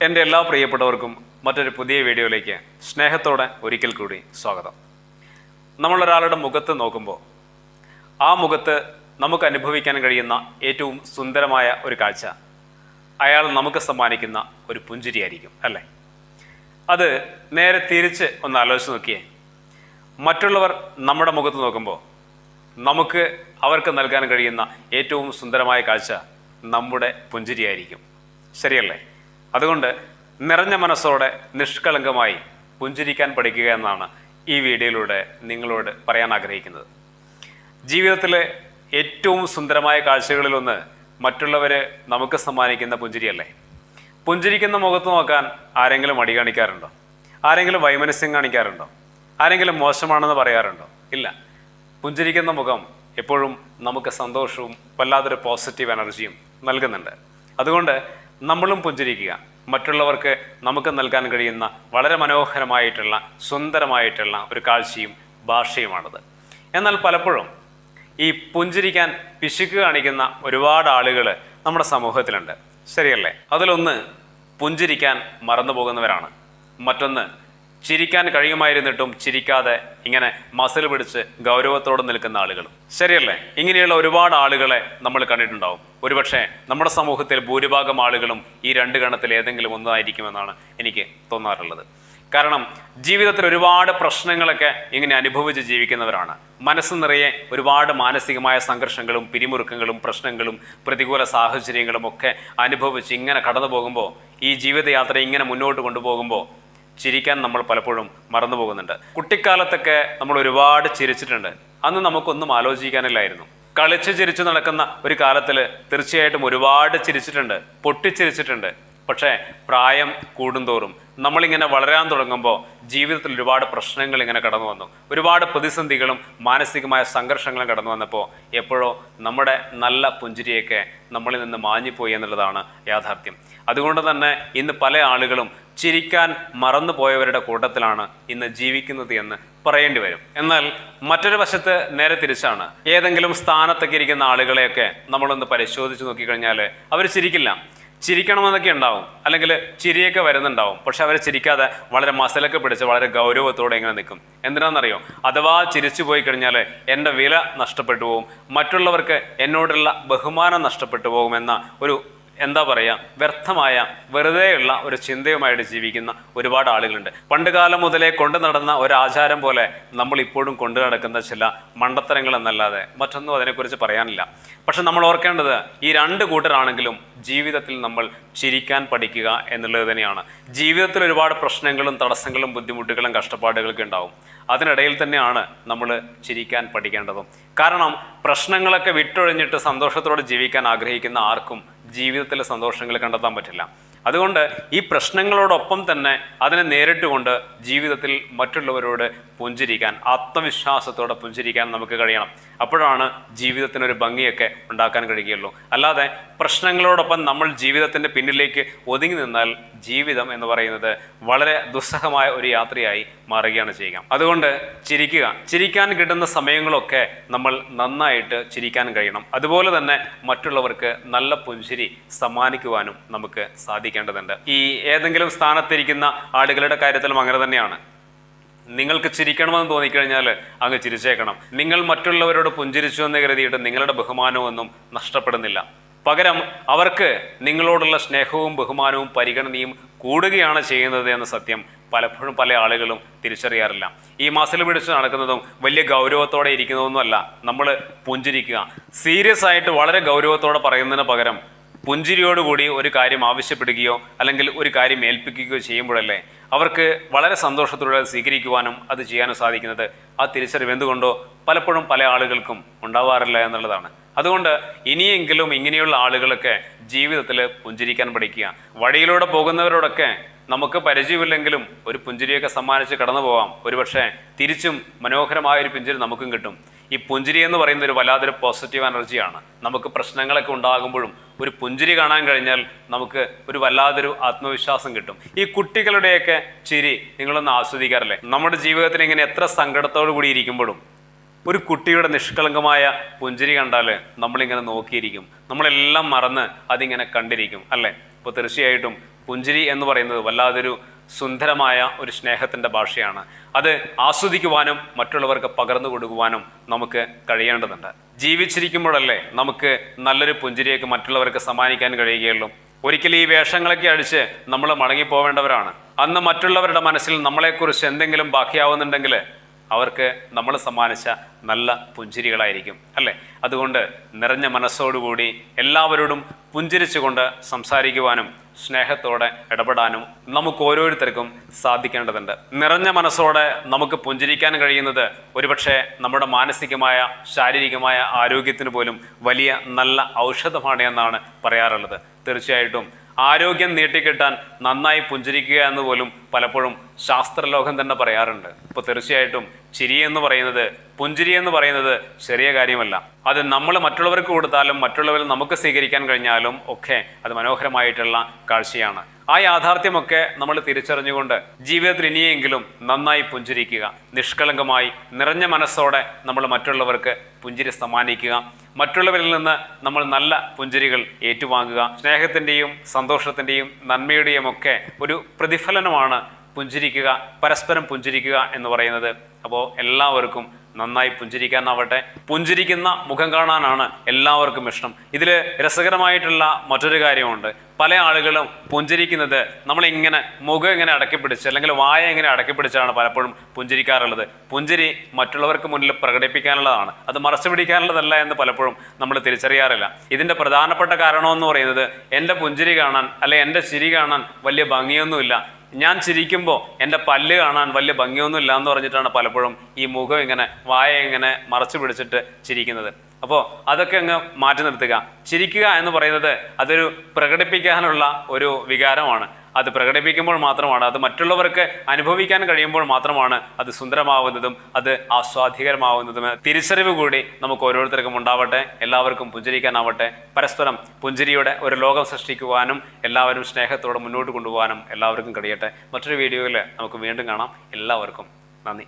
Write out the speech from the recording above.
എൻ്റെ എല്ലാ പ്രിയപ്പെട്ടവർക്കും മറ്റൊരു പുതിയ വീഡിയോയിലേക്ക് സ്നേഹത്തോടെ ഒരിക്കൽ കൂടി സ്വാഗതം. നമ്മളൊരാളുടെ മുഖത്ത് നോക്കുമ്പോൾ ആ മുഖത്ത് നമുക്ക് അനുഭവിക്കാൻ കഴിയുന്ന ഏറ്റവും സുന്ദരമായ ഒരു കാഴ്ച അയാൾ നമുക്ക് സമ്മാനിക്കുന്ന ഒരു പുഞ്ചിരിയായിരിക്കും, അല്ലേ? അത് നേരെ തിരിച്ച് ഒന്ന് ആലോചിച്ച് നോക്കിയേ. മറ്റുള്ളവർ നമ്മുടെ മുഖത്ത് നോക്കുമ്പോൾ നമുക്ക് അവർക്ക് നൽകാൻ കഴിയുന്ന ഏറ്റവും സുന്ദരമായ കാഴ്ച നമ്മുടെ പുഞ്ചിരിയായിരിക്കും, ശരിയല്ലേ? അതുകൊണ്ട് നിറഞ്ഞ മനസ്സോടെ നിഷ്കളങ്കമായി പുഞ്ചിരിക്കാൻ പഠിക്കുക എന്നാണ് ഈ വീഡിയോയിലൂടെ നിങ്ങളോട് പറയാൻ ആഗ്രഹിക്കുന്നത്. ജീവിതത്തിലെ ഏറ്റവും സുന്ദരമായ കാഴ്ചകളിലൊന്ന് മറ്റുള്ളവർ നമുക്ക് സമ്മാനിക്കുന്ന പുഞ്ചിരിയല്ലേ? പുഞ്ചിരിക്കുന്ന മുഖത്ത് നോക്കാൻ ആരെങ്കിലും മടി കാണിക്കാറുണ്ടോ? ആരെങ്കിലും വൈമനസ്യം കാണിക്കാറുണ്ടോ? ആരെങ്കിലും മോശമാണെന്ന് പറയാറുണ്ടോ? ഇല്ല. പുഞ്ചിരിക്കുന്ന മുഖം എപ്പോഴും നമുക്ക് സന്തോഷവും വല്ലാതൊരു പോസിറ്റീവ് എനർജിയും നൽകുന്നുണ്ട്. അതുകൊണ്ട് നമ്മളും പുഞ്ചിരിക്കുക. മറ്റുള്ളവർക്ക് നമുക്ക് നൽകാൻ കഴിയുന്ന വളരെ മനോഹരമായിട്ടുള്ള സുന്ദരമായിട്ടുള്ള ഒരു കാഴ്ചയും ഭാഷയുമാണത്. എന്നാൽ പലപ്പോഴും ഈ പുഞ്ചിരിക്കാൻ പിശുക്ക് കാണിക്കുന്ന ഒരുപാട് ആളുകൾ നമ്മുടെ സമൂഹത്തിലുണ്ട്, ശരിയല്ലേ? അതിലൊന്ന് പുഞ്ചിരിക്കാൻ മറന്നു പോകുന്നവരാണ്. മറ്റൊന്ന് ചിരിക്കാൻ കഴിയുമായിരുന്നിട്ടും ചിരിക്കാതെ ഇങ്ങനെ മസിൽ പിടിച്ച് ഗൗരവത്തോടെ നിൽക്കുന്ന ആളുകളും, ശരിയല്ലേ? ഇങ്ങനെയുള്ള ഒരുപാട് ആളുകളെ നമ്മൾ കണ്ടിട്ടുണ്ടാവും. ഒരുപക്ഷെ നമ്മുടെ സമൂഹത്തിൽ ഭൂരിഭാഗം ആളുകളും ഈ രണ്ട് ഗണത്തിൽ ഏതെങ്കിലും ഒന്നായിരിക്കുമെന്നാണ് എനിക്ക് തോന്നാറുള്ളത്. കാരണം ജീവിതത്തിൽ ഒരുപാട് പ്രശ്നങ്ങളൊക്കെ ഇങ്ങനെ അനുഭവിച്ച് ജീവിക്കുന്നവരാണ്. മനസ്സ് നിറയെ ഒരുപാട് മാനസികമായ സംഘർഷങ്ങളും പിരിമുറുക്കങ്ങളും പ്രശ്നങ്ങളും പ്രതികൂല സാഹചര്യങ്ങളും ഒക്കെ അനുഭവിച്ച് ഇങ്ങനെ കടന്നു പോകുമ്പോൾ, ഈ ജീവിതയാത്ര ഇങ്ങനെ മുന്നോട്ട് കൊണ്ടുപോകുമ്പോൾ ചിരിക്കാൻ നമ്മൾ പലപ്പോഴും മറന്നു പോകുന്നുണ്ട്. കുട്ടിക്കാലത്തൊക്കെ നമ്മൾ ഒരുപാട് ചിരിച്ചിട്ടുണ്ട്. അന്ന് നമുക്കൊന്നും ആലോചിക്കാനില്ലായിരുന്നു. കളിച്ച് ചിരിച്ചു നടക്കുന്ന ഒരു കാലത്തിൽ തീർച്ചയായിട്ടും ഒരുപാട് ചിരിച്ചിട്ടുണ്ട്, പൊട്ടിച്ചിരിച്ചിട്ടുണ്ട്. പക്ഷേ പ്രായം കൂടുന്തോറും നമ്മളിങ്ങനെ വളരാൻ തുടങ്ങുമ്പോൾ ജീവിതത്തിൽ ഒരുപാട് പ്രശ്നങ്ങൾ ഇങ്ങനെ കടന്നു വന്നു. ഒരുപാട് പ്രതിസന്ധികളും മാനസികമായ സംഘർഷങ്ങളും കടന്നു വന്നപ്പോൾ എപ്പോഴോ നമ്മുടെ നല്ല പുഞ്ചിരിയൊക്കെ നമ്മളിൽ നിന്ന് മാഞ്ഞുപോയി എന്നുള്ളതാണ് യാഥാർത്ഥ്യം. അതുകൊണ്ട് തന്നെ ഇന്ന് പല ആളുകളും ചിരിക്കാൻ മറന്നു പോയവരുടെ കൂട്ടത്തിലാണ് ഇന്ന് ജീവിക്കുന്നത് എന്ന് പറയേണ്ടി വരും. എന്നാൽ മറ്റൊരു വശത്ത് നേരെ തിരിച്ചാണ്. ഏതെങ്കിലും സ്ഥാനത്തൊക്കെ ഇരിക്കുന്ന ആളുകളെയൊക്കെ നമ്മളൊന്ന് പരിശോധിച്ച് നോക്കിക്കഴിഞ്ഞാൽ അവർ ചിരിക്കില്ല. ചിരിക്കണമെന്നൊക്കെ ഉണ്ടാവും, അല്ലെങ്കിൽ ചിരിയൊക്കെ വരുന്നുണ്ടാവും. പക്ഷെ അവർ ചിരിക്കാതെ വളരെ മസലൊക്കെ പിടിച്ച് വളരെ ഗൗരവത്തോടെ ഇങ്ങനെ നിൽക്കും. എന്തിനാണെന്നറിയോ? അഥവാ ചിരിച്ചു പോയി കഴിഞ്ഞാൽ എൻ്റെ വില നഷ്ടപ്പെട്ടു പോകും, മറ്റുള്ളവർക്ക് എന്നോടുള്ള ബഹുമാനം നഷ്ടപ്പെട്ടു പോകുമെന്ന ഒരു എന്താ പറയുക, വ്യർത്ഥമായ വെറുതെയുള്ള ഒരു ചിന്തയുമായിട്ട് ജീവിക്കുന്ന ഒരുപാട് ആളുകളുണ്ട്. പണ്ട് കാലം മുതലേ കൊണ്ടു നടന്ന ഒരാചാരം പോലെ നമ്മൾ ഇപ്പോഴും കൊണ്ടു നടക്കുന്ന ചില മണ്ടത്തരങ്ങൾ എന്നല്ലാതെ മറ്റൊന്നും അതിനെക്കുറിച്ച് പറയാനില്ല. പക്ഷെ നമ്മൾ ഓർക്കേണ്ടത് ഈ രണ്ട് കൂട്ടരാണെങ്കിലും ജീവിതത്തിൽ നമ്മൾ ചിരിക്കാൻ പഠിക്കുക എന്നുള്ളത് തന്നെയാണ്. ജീവിതത്തിൽ ഒരുപാട് പ്രശ്നങ്ങളും തടസ്സങ്ങളും ബുദ്ധിമുട്ടുകളും കഷ്ടപ്പാടുകളൊക്കെ ഉണ്ടാവും. അതിനിടയിൽ തന്നെയാണ് നമ്മൾ ചിരിക്കാൻ പഠിക്കേണ്ടതും. കാരണം പ്രശ്നങ്ങളൊക്കെ വിട്ടൊഴിഞ്ഞിട്ട് സന്തോഷത്തോടെ ജീവിക്കാൻ ആഗ്രഹിക്കുന്ന ആർക്കും ജീവിതത്തിലെ സന്തോഷങ്ങൾ കണ്ടെത്താൻ പറ്റില്ല. അതുകൊണ്ട് ഈ പ്രശ്നങ്ങളോടൊപ്പം തന്നെ അതിനെ നേരിട്ടുകൊണ്ട് ജീവിതത്തിൽ മറ്റുള്ളവരോട് പുഞ്ചിരിക്കാൻ, ആത്മവിശ്വാസത്തോടെ പുഞ്ചിരിക്കാൻ നമുക്ക് കഴിയണം. അപ്പോഴാണ് ജീവിതത്തിനൊരു ഭംഗിയൊക്കെ ഉണ്ടാക്കാൻ കഴിയുകയുള്ളൂ. അല്ലാതെ പ്രശ്നങ്ങളോടൊപ്പം നമ്മൾ ജീവിതത്തിൻ്റെ പിന്നിലേക്ക് ഒതുങ്ങി നിന്നാൽ ജീവിതം എന്ന് പറയുന്നത് വളരെ ദുസ്സഹമായ ഒരു യാത്രയായി മാറുകയാണ് ചെയ്യുക. അതുകൊണ്ട് ചിരിക്കുക. ചിരിക്കാൻ കിട്ടുന്ന സമയങ്ങളൊക്കെ നമ്മൾ നന്നായിട്ട് ചിരിക്കാൻ കഴിയണം. അതുപോലെ തന്നെ മറ്റുള്ളവർക്ക് നല്ല പുഞ്ചിരി സമ്മാനിക്കുവാനും നമുക്ക് സാധിക്കേണ്ടതുണ്ട്. ഈ ഏതെങ്കിലും സ്ഥാനത്തിരിക്കുന്ന ആളുകളുടെ കാര്യത്തിലും അങ്ങനെ തന്നെയാണ്. നിങ്ങൾക്ക് ചിരിക്കണമെന്ന് തോന്നിക്കഴിഞ്ഞാൽ അങ്ങ് ചിരിച്ചേക്കണം. നിങ്ങൾ മറ്റുള്ളവരോട് പുഞ്ചിരിച്ചു എന്ന് കരുതിയിട്ട് നിങ്ങളുടെ ബഹുമാനമൊന്നും നഷ്ടപ്പെടുന്നില്ല. പകരം അവർക്ക് നിങ്ങളോടുള്ള സ്നേഹവും ബഹുമാനവും പരിഗണനയും കൂടുകയാണ് ചെയ്യുന്നത് എന്ന സത്യം പലപ്പോഴും പല ആളുകളും തിരിച്ചറിയാറില്ല. ഈ മസിൽ പിടിച്ച് നടക്കുന്നതും വലിയ ഗൗരവത്തോടെ ഇരിക്കുന്നതൊന്നുമല്ല. നമ്മൾ പുഞ്ചിരിക്കുക. സീരിയസ് ആയിട്ട് വളരെ ഗൗരവത്തോടെ പറയുന്നതിന് പകരം പുഞ്ചിരിയോടുകൂടി ഒരു കാര്യം ആവശ്യപ്പെടുകയോ അല്ലെങ്കിൽ ഒരു കാര്യം ഏൽപ്പിക്കുകയോ ചെയ്യുമ്പോഴല്ലേ അവർക്ക് വളരെ സന്തോഷത്തോടെ സ്വീകരിക്കുവാനും അത് ചെയ്യാനും സാധിക്കുന്നത്. ആ തിരിച്ചറിവ് എന്തുകൊണ്ടോ പലപ്പോഴും പല ആളുകൾക്കും ഉണ്ടാവാറില്ല എന്നുള്ളതാണ്. അതുകൊണ്ട് ഇനിയെങ്കിലും ഇങ്ങനെയുള്ള ആളുകളൊക്കെ ജീവിതത്തിൽ പുഞ്ചിരിക്കാൻ പഠിക്കുക. വഴിയിലൂടെ പോകുന്നവരോടൊക്കെ നമുക്ക് പരിചയമില്ലെങ്കിലും ഒരു പുഞ്ചിരിയൊക്കെ സമ്മാനിച്ച് കടന്നു പോവാം. ഒരുപക്ഷെ തിരിച്ചും മനോഹരമായ ഒരു പുഞ്ചിരി നമുക്കും കിട്ടും. ഈ പുഞ്ചിരി എന്ന് പറയുന്ന ഒരു വല്ലാതൊരു പോസിറ്റീവ് എനർജിയാണ്. നമുക്ക് പ്രശ്നങ്ങളൊക്കെ ഉണ്ടാകുമ്പോഴും ഒരു പുഞ്ചിരി കാണാൻ കഴിഞ്ഞാൽ നമുക്ക് ഒരു വല്ലാതൊരു ആത്മവിശ്വാസം കിട്ടും. ഈ കുട്ടികളുടെയൊക്കെ ചിരി നിങ്ങളൊന്ന് ആസ്വദിക്കാറില്ലേ? നമ്മുടെ ജീവിതത്തിൽ ഇങ്ങനെ എത്ര സങ്കടത്തോടു കൂടി ഇരിക്കുമ്പോഴും ഒരു കുട്ടിയുടെ നിഷ്കളങ്കമായ പുഞ്ചിരി കണ്ടാൽ നമ്മളിങ്ങനെ നോക്കിയിരിക്കും. നമ്മളെല്ലാം മറന്ന് അതിങ്ങനെ കണ്ടിരിക്കും, അല്ലേ? അപ്പോൾ തീർച്ചയായിട്ടും പുഞ്ചിരി എന്ന് പറയുന്നത് വല്ലാതൊരു സുന്ദരമായ ഒരു സ്നേഹത്തിൻ്റെ ഭാഷയാണ്. അത് ആസ്വദിക്കുവാനും മറ്റുള്ളവർക്ക് പകർന്നു കൊടുക്കുവാനും നമുക്ക് കഴിയേണ്ടതുണ്ട്. ജീവിച്ചിരിക്കുമ്പോഴല്ലേ നമുക്ക് നല്ലൊരു പുഞ്ചിരിയൊക്കെ മറ്റുള്ളവർക്ക് സമ്മാനിക്കാൻ കഴിയുകയുള്ളൂ. ഒരിക്കലും ഈ വേഷങ്ങളൊക്കെ അടിച്ച് നമ്മൾ മടങ്ങിപ്പോവേണ്ടവരാണ്. അന്ന് മറ്റുള്ളവരുടെ മനസ്സിൽ നമ്മളെക്കുറിച്ച് എന്തെങ്കിലും ബാക്കിയാവുന്നുണ്ടെങ്കിൽ അവർക്ക് നമ്മൾ സമ്മാനിച്ച നല്ല പുഞ്ചിരികളായിരിക്കും അല്ലേ. അതുകൊണ്ട് നിറഞ്ഞ മനസ്സോടുകൂടി എല്ലാവരോടും പുഞ്ചിരിച്ചുകൊണ്ട് സംസാരിക്കുവാനും സ്നേഹത്തോടെ ഇടപെടാനും നമുക്ക് ഓരോരുത്തർക്കും സാധിക്കേണ്ടതുണ്ട്. നിറഞ്ഞ മനസ്സോടെ നമുക്ക് പുഞ്ചിരിക്കാൻ കഴിയുന്നത് ഒരുപക്ഷെ നമ്മുടെ മാനസികമായ ശാരീരികമായ ആരോഗ്യത്തിന് പോലും വലിയ നല്ല ഔഷധമാണ് എന്നാണ് പറയാറുള്ളത്. തീർച്ചയായിട്ടും ആരോഗ്യം നീട്ടിക്കിട്ടാൻ നന്നായി പുഞ്ചിരിക്കുക എന്ന് പോലും പലപ്പോഴും ശാസ്ത്രലോകം തന്നെ പറയാറുണ്ട്. അപ്പോൾ തീർച്ചയായിട്ടും ചിരി എന്ന് പറയുന്നത്, പുഞ്ചിരി എന്ന് പറയുന്നത് ചെറിയ കാര്യമല്ല. അത് നമ്മൾ മറ്റുള്ളവർക്ക് കൊടുത്താലും മറ്റുള്ളവരിൽ നമുക്ക് സ്വീകരിക്കാൻ കഴിഞ്ഞാലും ഒക്കെ അത് മനോഹരമായിട്ടുള്ള കാഴ്ചയാണ്. ആ യാഥാർത്ഥ്യമൊക്കെ നമ്മൾ തിരിച്ചറിഞ്ഞുകൊണ്ട് ജീവിതത്തിൽ ഇനിയെങ്കിലും നന്നായി പുഞ്ചിരിക്കുക, നിഷ്കളങ്കമായി നിറഞ്ഞ മനസ്സോടെ നമ്മൾ മറ്റുള്ളവർക്ക് പുഞ്ചിരി സമ്മാനിക്കുക, മറ്റുള്ളവരിൽ നിന്ന് നമ്മൾ നല്ല പുഞ്ചിരികൾ ഏറ്റുവാങ്ങുക. സ്നേഹത്തിൻ്റെയും സന്തോഷത്തിൻ്റെയും നന്മയുടെയും ഒക്കെ ഒരു പ്രതിഫലനമാണ് പുഞ്ചിരിക്കുക, പരസ്പരം പുഞ്ചിരിക്കുക എന്ന് പറയുന്നത്. അപ്പോൾ എല്ലാവർക്കും നന്നായി പുഞ്ചിരിക്കാനാവട്ടെ. പുഞ്ചിരിക്കുന്ന മുഖം കാണാനാണ് എല്ലാവർക്കും ഇഷ്ടം. ഇതിൽ രസകരമായിട്ടുള്ള മറ്റൊരു കാര്യമുണ്ട്. പല ആളുകളും പുഞ്ചിരിക്കുന്നത് നമ്മളിങ്ങനെ മുഖം ഇങ്ങനെ അടക്കിപ്പിടിച്ച് അല്ലെങ്കിൽ വായ ഇങ്ങനെ അടക്കിപ്പിടിച്ചാണ് പലപ്പോഴും പുഞ്ചിരിക്കാറുള്ളത്. പുഞ്ചിരി മറ്റുള്ളവർക്ക് മുന്നിൽ പ്രകടിപ്പിക്കാനുള്ളതാണ്, അത് മറച്ചു പിടിക്കാനുള്ളതല്ല എന്ന് പലപ്പോഴും നമ്മൾ തിരിച്ചറിയാറില്ല. ഇതിൻ്റെ പ്രധാനപ്പെട്ട കാരണമെന്ന് പറയുന്നത് എൻ്റെ പുഞ്ചിരി കാണാൻ അല്ലെ എൻ്റെ ചിരി കാണാൻ വലിയ ഭംഗിയൊന്നുമില്ല, ഞാൻ ചിരിക്കുമ്പോൾ എൻ്റെ പല്ല് കാണാൻ വലിയ ഭംഗിയൊന്നും ഇല്ല എന്ന് പറഞ്ഞിട്ടാണ് പലപ്പോഴും ഈ മുഖം ഇങ്ങനെ വായ ഇങ്ങനെ മറച്ചു പിടിച്ചിട്ട് ചിരിക്കുന്നത്. അപ്പോൾ അതൊക്കെ അങ്ങ് മാറ്റി നിർത്തുക. ചിരിക്കുക എന്ന് പറയുന്നത് അതൊരു പ്രകടിപ്പിക്കാനുള്ള ഒരു വികാരമാണ്. അത് പ്രകടിപ്പിക്കുമ്പോൾ മാത്രമാണ്, അത് മറ്റുള്ളവർക്ക് അനുഭവിക്കാൻ കഴിയുമ്പോൾ മാത്രമാണ് അത് സുന്ദരമാവുന്നതും അത് ആസ്വാദികരമാവുന്നതും. തിരിച്ചറിവ് കൂടി നമുക്ക് ഓരോരുത്തർക്കും ഉണ്ടാവട്ടെ. എല്ലാവർക്കും പുഞ്ചിരിക്കാനാവട്ടെ. പരസ്പരം പുഞ്ചിരിയുടെ ഒരു ലോകം സൃഷ്ടിക്കുവാനും എല്ലാവരും സ്നേഹത്തോടെ മുന്നോട്ട് കൊണ്ടുപോകാനും എല്ലാവർക്കും കഴിയട്ടെ. മറ്റൊരു വീഡിയോയിൽ നമുക്ക് വീണ്ടും കാണാം. എല്ലാവർക്കും നന്ദി.